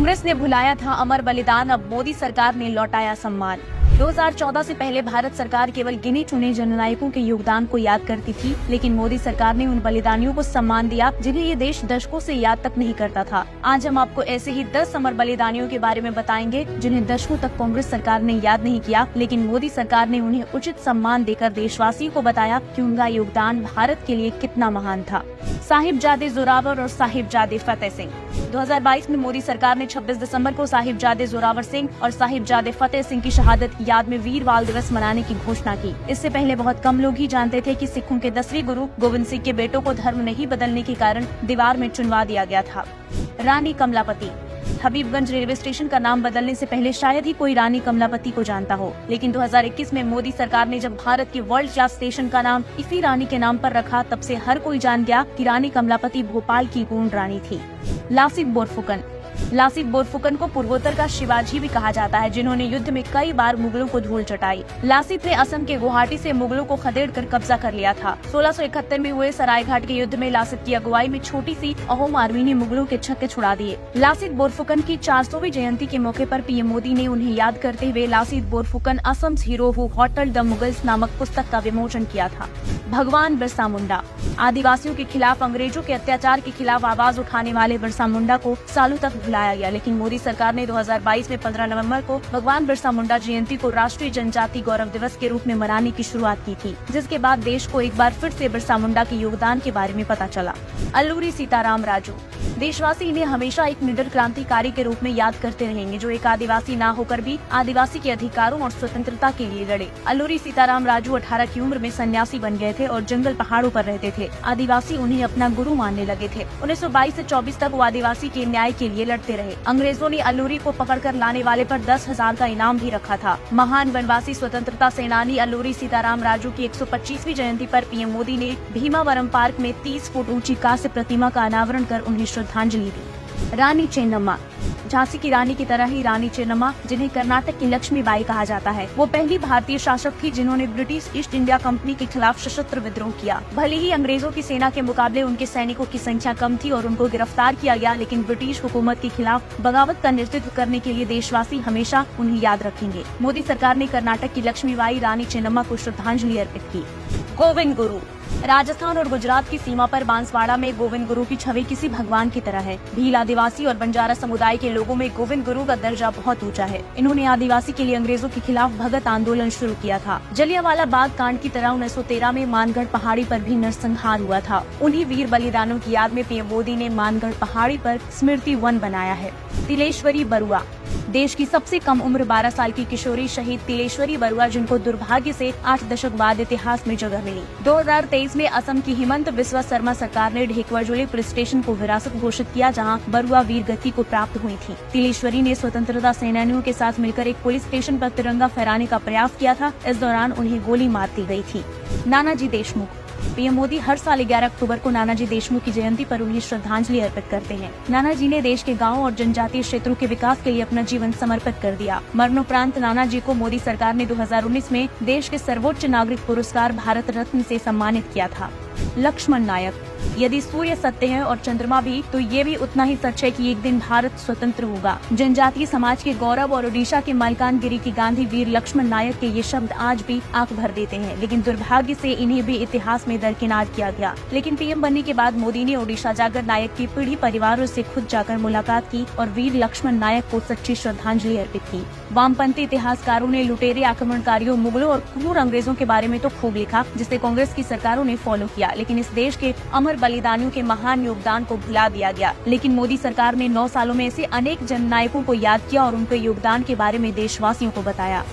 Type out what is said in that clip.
कांग्रेस ने भुलाया था अमर बलिदान, अब मोदी सरकार ने लौटाया सम्मान। 2014 से पहले भारत सरकार केवल गिने चुने जननायकों के योगदान को याद करती थी, लेकिन मोदी सरकार ने उन बलिदानियों को सम्मान दिया जिन्हें ये देश दशकों से याद तक नहीं करता था। आज हम आपको ऐसे ही 10 अमर बलिदानियों के बारे में बताएंगे जिन्हें दशकों तक कांग्रेस सरकार ने याद नहीं किया, लेकिन मोदी सरकार ने उन्हें उचित सम्मान देकर देशवासियों को बताया कि उनका योगदान भारत के लिए कितना महान था। साहिबजादे जोरावर और साहिबजादे फतेह सिंह। 2022 में मोदी सरकार ने 26 दिसंबर को साहिबजादे जोरावर सिंह और साहिबजादे फतेह सिंह की शहादत की याद में वीर बाल दिवस मनाने की घोषणा की। इससे पहले बहुत कम लोग ही जानते थे कि सिखों के 10वें गुरु गोविंद सिंह के बेटों को धर्म नहीं बदलने के कारण दीवार में चुनवा दिया गया था। रानी कमलापति। हबीबगंज रेलवे स्टेशन का नाम बदलने से पहले शायद ही कोई रानी कमलापति को जानता हो, लेकिन 2021 में मोदी सरकार ने जब भारत के वर्ल्ड क्लास स्टेशन का नाम इसी रानी के नाम पर रखा, तब से हर कोई जान गया कि रानी कमलापति भोपाल की पूर्ण रानी थी। लासित बोरफुकन। लासित बोरफुकन को पूर्वोत्तर का शिवाजी भी कहा जाता है, जिन्होंने युद्ध में कई बार मुगलों को धूल चटाई। लासित ने असम के गुवाहाटी से मुगलों को खदेड़कर कब्जा कर लिया था। 1671 में हुए सरायघाट के युद्ध में लासित की अगुवाई में छोटी सी अहोम आर्मी ने मुगलों के छक्के छुड़ा दिए। लासित बोरफुकन की 400वीं जयंती के मौके पर पीएम मोदी ने उन्हें याद करते हुए लासित बोरफुकन असम्स हीरो हु हॉटल द मुगल्स नामक पुस्तक का विमोचन किया था। भगवान बिरसा मुंडा। आदिवासियों के खिलाफ अंग्रेजों के अत्याचार के खिलाफ आवाज उठाने वाले बिरसा मुंडा को सालों तक भुलाया गया, लेकिन मोदी सरकार ने 2022 में 15 नवंबर को भगवान बिरसा मुंडा जयंती को राष्ट्रीय जनजाति गौरव दिवस के रूप में मनाने की शुरुआत की थी, जिसके बाद देश को एक बार फिर से बिरसा मुंडा के योगदान के बारे में पता चला। अल्लूरी सीताराम राजू। देशवासी इन्हें हमेशा एक निडर क्रांतिकारी के रूप में याद करते रहेंगे, जो एक आदिवासी ना होकर भी आदिवासी के अधिकारों और स्वतंत्रता के लिए लड़े। अल्लूरी सीताराम राजू 18 की उम्र में सन्यासी बन गए थे और जंगल पहाड़ों पर रहते थे। आदिवासी उन्हें अपना गुरु मानने लगे थे। 1922 से 24 तक वो आदिवासी के न्याय के लिए लड़ते रहे। अंग्रेजों ने अल्लूरी को पकड़कर लाने वाले पर 10,000 का इनाम भी रखा था। महान वनवासी स्वतंत्रता सेनानी अल्लूरी सीताराम राजू की 125वीं जयंती पर पीएम मोदी ने भीमावरम पार्क में 30 फुट ऊंची कांस्य प्रतिमा का अनावरण कर उन्हें श्रद्धांजलि दी। रानी चेन्नम्मा। झांसी की रानी की तरह ही रानी चेन्नम्मा, जिन्हें कर्नाटक की लक्ष्मीबाई कहा जाता है, वो पहली भारतीय शासक थी जिन्होंने ब्रिटिश ईस्ट इंडिया कंपनी के खिलाफ सशस्त्र विद्रोह किया। भले ही अंग्रेजों की सेना के मुकाबले उनके सैनिकों की संख्या कम थी और उनको गिरफ्तार किया गया, लेकिन ब्रिटिश हुकूमत के खिलाफ बगावत का नेतृत्व करने के लिए देशवासी हमेशा उन्हें याद रखेंगे। मोदी सरकार ने कर्नाटक की लक्ष्मीबाई रानी चेन्नम्मा को श्रद्धांजलि अर्पित की। गोविंद गुरु। राजस्थान और गुजरात की सीमा पर बांसवाड़ा में गोविंद गुरु की छवि किसी भगवान की तरह है। भील आदिवासी और बंजारा समुदाय के लोगों में गोविंद गुरु का दर्जा बहुत ऊंचा है। इन्होंने आदिवासी के लिए अंग्रेजों के खिलाफ भगत आंदोलन शुरू किया था। जलियांवाला बाग कांड की तरह 1913 में मानगढ़ पहाड़ी पर भी नरसंहार हुआ था। उन्हीं वीर बलिदानों की याद में पीएम मोदी ने मानगढ़ पहाड़ी पर स्मृति वन बनाया है। तिलेश्वरी बरुआ। देश की सबसे कम उम्र 12 साल की किशोरी शहीद तिलेश्वरी बरुआ, जिनको दुर्भाग्य से 8 दशक बाद इतिहास में जगह मिली। 2023 में असम की हिमंत बिस्वा शर्मा सरकार ने ढेकवाजुली पुलिस स्टेशन को विरासत घोषित किया, जहां बरुआ वीर गति को प्राप्त हुई थी। तिलेश्वरी ने स्वतंत्रता सेनानियों के साथ मिलकर एक पुलिस स्टेशन पर तिरंगा फहराने का प्रयास किया था। इस दौरान उन्हें गोली मार दी गई थी। नानाजी देशमुख। पीएम मोदी हर साल 11 अक्टूबर को नानाजी देशमुख की जयंती पर उन्हें श्रद्धांजलि अर्पित करते हैं। नानाजी ने देश के गांवों और जनजातीय क्षेत्रों के विकास के लिए अपना जीवन समर्पित कर दिया। मरणोपरांत नानाजी को मोदी सरकार ने 2019 में देश के सर्वोच्च नागरिक पुरस्कार भारत रत्न से सम्मानित किया था। लक्ष्मण नायक। यदि सूर्य सत्य है और चंद्रमा भी, तो ये भी उतना ही सच है कि एक दिन भारत स्वतंत्र होगा। जनजातीय समाज के गौरव और ओडिशा के मलकानगिरी के गांधी वीर लक्ष्मण नायक के ये शब्द आज भी आंख भर देते हैं, लेकिन दुर्भाग्य से इन्हें भी इतिहास में दरकिनार किया गया। लेकिन पीएम बनने के बाद मोदी ने ओडिशा जाकर नायक की पीढ़ी परिवारों से खुद जाकर मुलाकात की और वीर लक्ष्मण नायक को सच्ची श्रद्धांजलि अर्पित की। वामपंथी इतिहासकारों ने लुटेरे आक्रमणकारियों, मुगलों और क्रूर अंग्रेजों के बारे में तो खूब लिखा, जिसे कांग्रेस की सरकारों ने फॉलो किया, लेकिन इस देश के अमर बलिदानियों के महान योगदान को भुला दिया गया। लेकिन मोदी सरकार ने 9 सालों में ऐसे अनेक जननायकों को याद किया और उनके योगदान के बारे में देशवासियों को बताया।